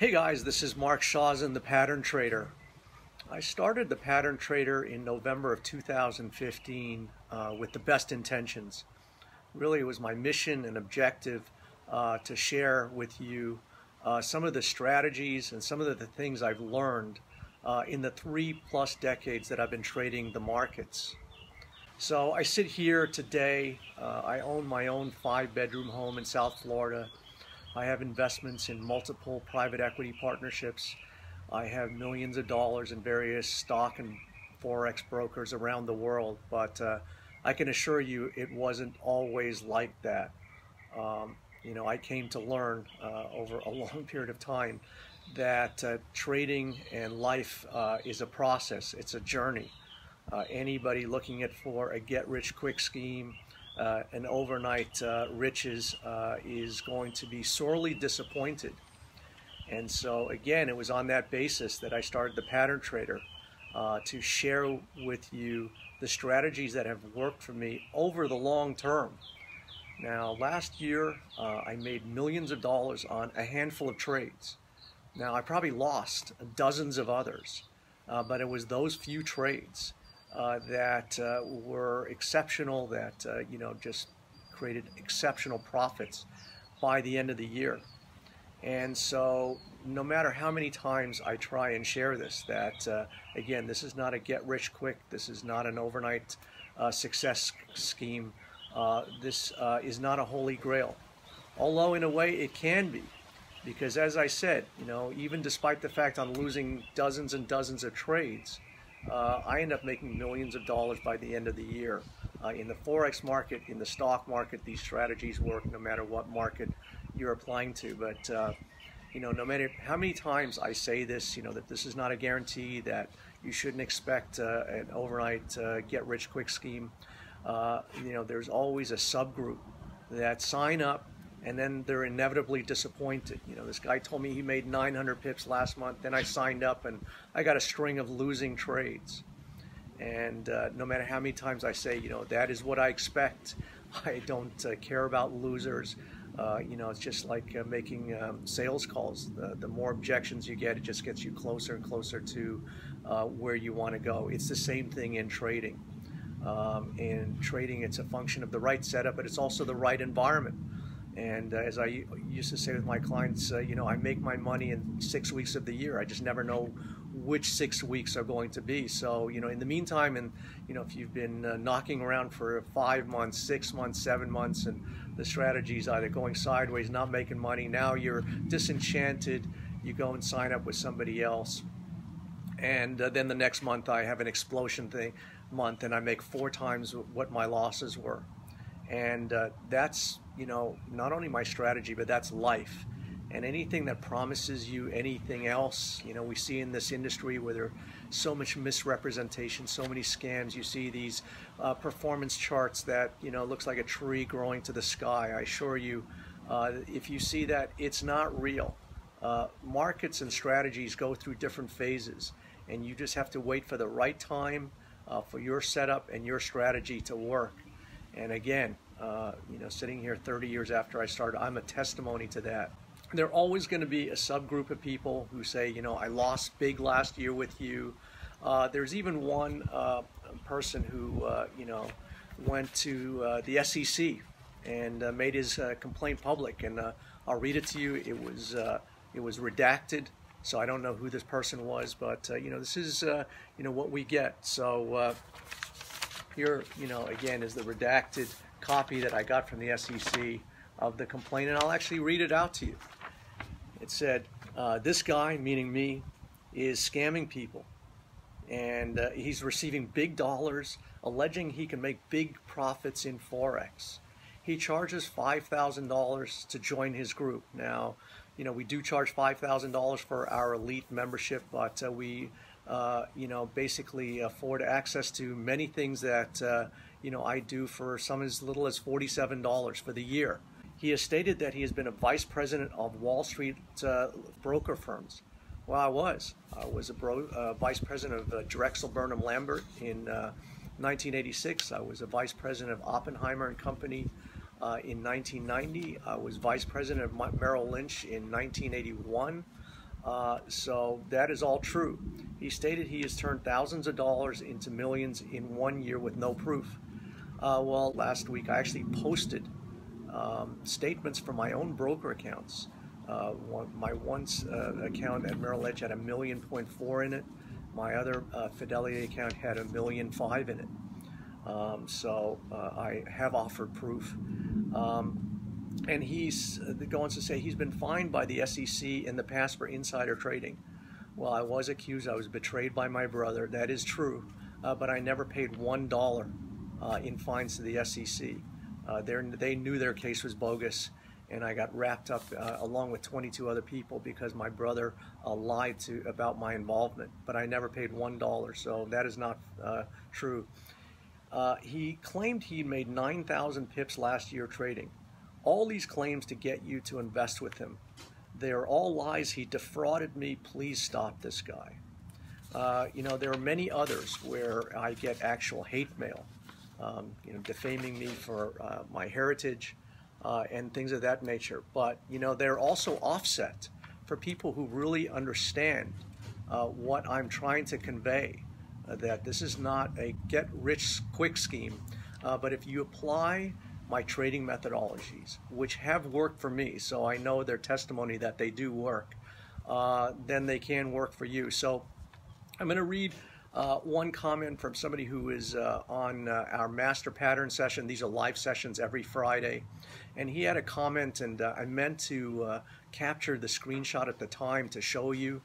Hey guys, this is Mark Shawson, the Pattern Trader. I started the Pattern Trader in November of 2015 with the best intentions. Really, it was my mission and objective to share with you some of the strategies and some of the things I've learned in the 3+ decades that I've been trading the markets. So I sit here today. I own my own 5-bedroom home in South Florida. I have investments in multiple private equity partnerships. I have millions of dollars in various stock and forex brokers around the world, but I can assure you it wasn't always like that. I came to learn over a long period of time that trading and life is a process. It's a journey. Anybody looking for a get-rich-quick scheme, an overnight riches is going to be sorely disappointed. And so again, it was on that basis that I started the Pattern Trader to share with you the strategies that have worked for me over the long term. Now, last year I made millions of dollars on a handful of trades. Now, I probably lost dozens of others, but it was those few trades that were exceptional, that just created exceptional profits by the end of the year. And so no matter how many times I try and share this, that again, this is not a get-rich-quick, this is not an overnight success scheme, this is not a holy grail, although in a way it can be, because as I said, even despite the fact I'm losing dozens and dozens of trades, I end up making millions of dollars by the end of the year. In the forex market, in the stock market, these strategies work no matter what market you're applying to. But no matter how many times I say this, that this is not a guarantee, that you shouldn't expect an overnight get-rich-quick scheme. There's always a subgroup that sign up and then they're inevitably disappointed. This guy told me he made 900 pips last month, then I signed up and I got a string of losing trades. And no matter how many times I say, that is what I expect, I don't care about losers. It's just like making sales calls. The more objections you get, it just gets you closer and closer to where you want to go. It's the same thing in trading. In trading, it's a function of the right setup, but it's also the right environment. And as I used to say with my clients, I make my money in 6 weeks of the year. I just never know which 6 weeks are going to be. So, in the meantime, and if you've been knocking around for 5 months, 6 months, 7 months, and the strategy's either going sideways, not making money, now you're disenchanted, you go and sign up with somebody else. And then the next month I have an explosion month and I make 4 times what my losses were. And that's, not only my strategy, but that's life. And anything that promises you anything else, we see in this industry where there's so much misrepresentation, so many scams. You see these performance charts that, looks like a tree growing to the sky. I assure you, if you see that, it's not real. Markets and strategies go through different phases, and you just have to wait for the right time for your setup and your strategy to work. And again, sitting here 30 years after I started, I'm a testimony to that. There are always going to be a subgroup of people who say, I lost big last year with you. There's even one person who, went to the SEC and made his complaint public. And I'll read it to you. It was redacted, so I don't know who this person was, but this is what we get. So here, again, is the redacted copy that I got from the SEC of the complaint, and I'll actually read it out to you. It said, this guy, meaning me, is scamming people, and he's receiving big dollars, alleging he can make big profits in Forex. He charges $5,000 to join his group. Now, we do charge $5,000 for our elite membership, but we basically afford access to many things that, I do for some as little as $47 for the year. He has stated that he has been a vice president of Wall Street broker firms. Well, I was a vice president of Drexel Burnham Lambert in 1986. I was a vice president of Oppenheimer and Company in 1990. I was vice president of Merrill Lynch in 1981. So that is all true. He stated he has turned thousands of dollars into millions in 1 year with no proof. Well, last week I actually posted statements from my own broker accounts. My one account at Merrill Lynch had $1.4 million in it. My other Fidelity account had $1.5 million in it. So I have offered proof. And he's going to say he's been fined by the SEC in the past for insider trading. Well, I was accused. I was betrayed by my brother. That is true. But I never paid $1 in fines to the SEC. They knew their case was bogus, and I got wrapped up along with 22 other people because my brother lied about my involvement. But I never paid $1, so that is not true. He claimed he made 9,000 pips last year trading. All these claims to get you to invest with him. They are all lies. He defrauded me. Please stop this guy. There are many others where I get actual hate mail, defaming me for my heritage and things of that nature. But, they're also offset for people who really understand what I'm trying to convey, that this is not a get-rich-quick scheme, but if you apply my trading methodologies, which have worked for me, so I know their testimony that they do work, then they can work for you. So I'm going to read one comment from somebody who is on our master pattern session. These are live sessions every Friday. And he had a comment, and I meant to capture the screenshot at the time to show you.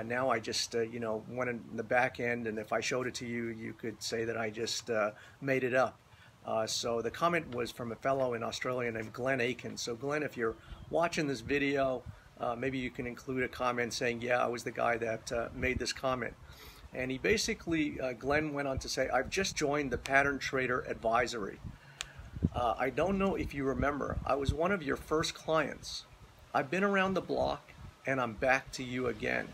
Now I just, went in the back end, and if I showed it to you, you could say that I just made it up. So the comment was from a fellow in Australia named Glenn Aiken. So Glenn, if you're watching this video, maybe you can include a comment saying, yeah, I was the guy that made this comment. And he basically, Glenn went on to say, I've just joined the Pattern Trader Advisory. I don't know if you remember, I was one of your first clients. I've been around the block, and I'm back to you again.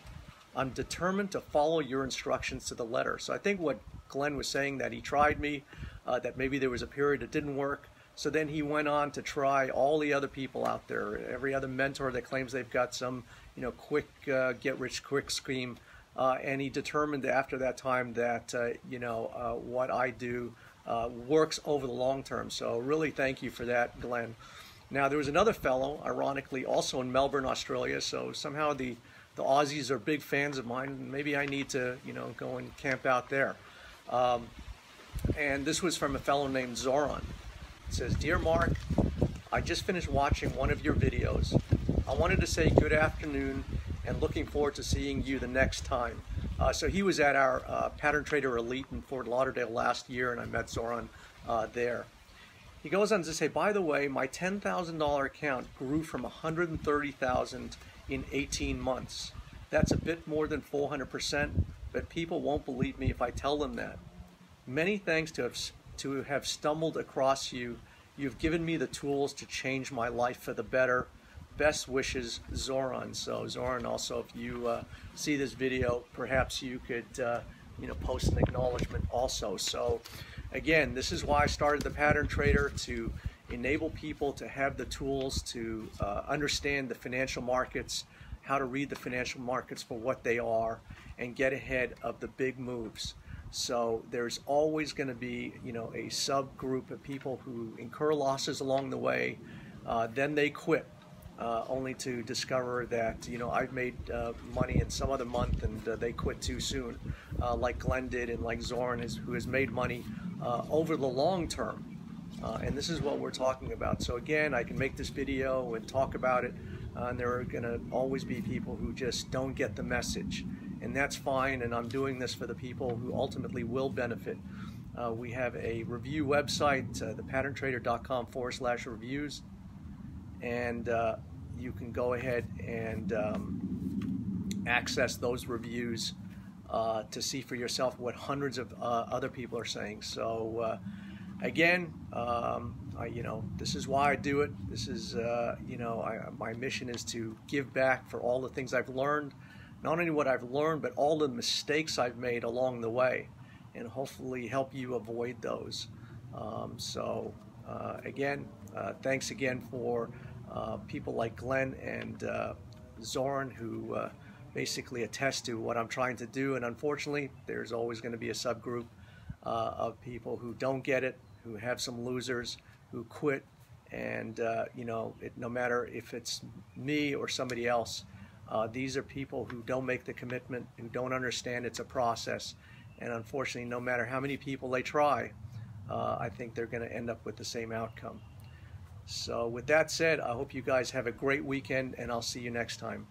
I'm determined to follow your instructions to the letter. So I think what Glenn was saying, that he tried me, that maybe there was a period it didn't work. So then he went on to try all the other people out there, every other mentor that claims they've got some, quick get-rich-quick scheme. And he determined after that time that, what I do works over the long term. So really thank you for that, Glenn. Now, there was another fellow, ironically, also in Melbourne, Australia. So somehow the Aussies are big fans of mine. Maybe I need to, go and camp out there. And this was from a fellow named Zoran. It says, Dear Mark, I just finished watching one of your videos. I wanted to say good afternoon and looking forward to seeing you the next time. So he was at our Pattern Trader Elite in Fort Lauderdale last year, and I met Zoran there. He goes on to say, by the way, my $10,000 account grew from $130,000 in 18 months. That's a bit more than 400%, but people won't believe me if I tell them that. Many thanks to have stumbled across you. You've given me the tools to change my life for the better. Best wishes, Zoran. So Zoran, also, if you see this video, perhaps you could post an acknowledgement also. So again, this is why I started the Pattern Trader, to enable people to have the tools to understand the financial markets, how to read the financial markets for what they are, and get ahead of the big moves. So there's always going to be, a subgroup of people who incur losses along the way, then they quit, only to discover that, I've made money in some other month, and they quit too soon, like Glenn did, and like Zoran, who has made money over the long term. And this is what we're talking about. So again, I can make this video and talk about it, and there are going to always be people who just don't get the message. And that's fine, and I'm doing this for the people who ultimately will benefit. We have a review website, thepatterntrader.com/reviews, and you can go ahead and access those reviews to see for yourself what hundreds of other people are saying. So again, this is why I do it. This is, my mission is to give back for all the things I've learned. Not only what I've learned, but all the mistakes I've made along the way, and hopefully help you avoid those. Again, thanks again for people like Glenn and Zoran, who basically attest to what I'm trying to do. And unfortunately, there's always going to be a subgroup of people who don't get it, who have some losers, who quit. And no matter if it's me or somebody else, these are people who don't make the commitment, who don't understand it's a process. And unfortunately, no matter how many people they try, I think they're going to end up with the same outcome. So with that said, I hope you guys have a great weekend, and I'll see you next time.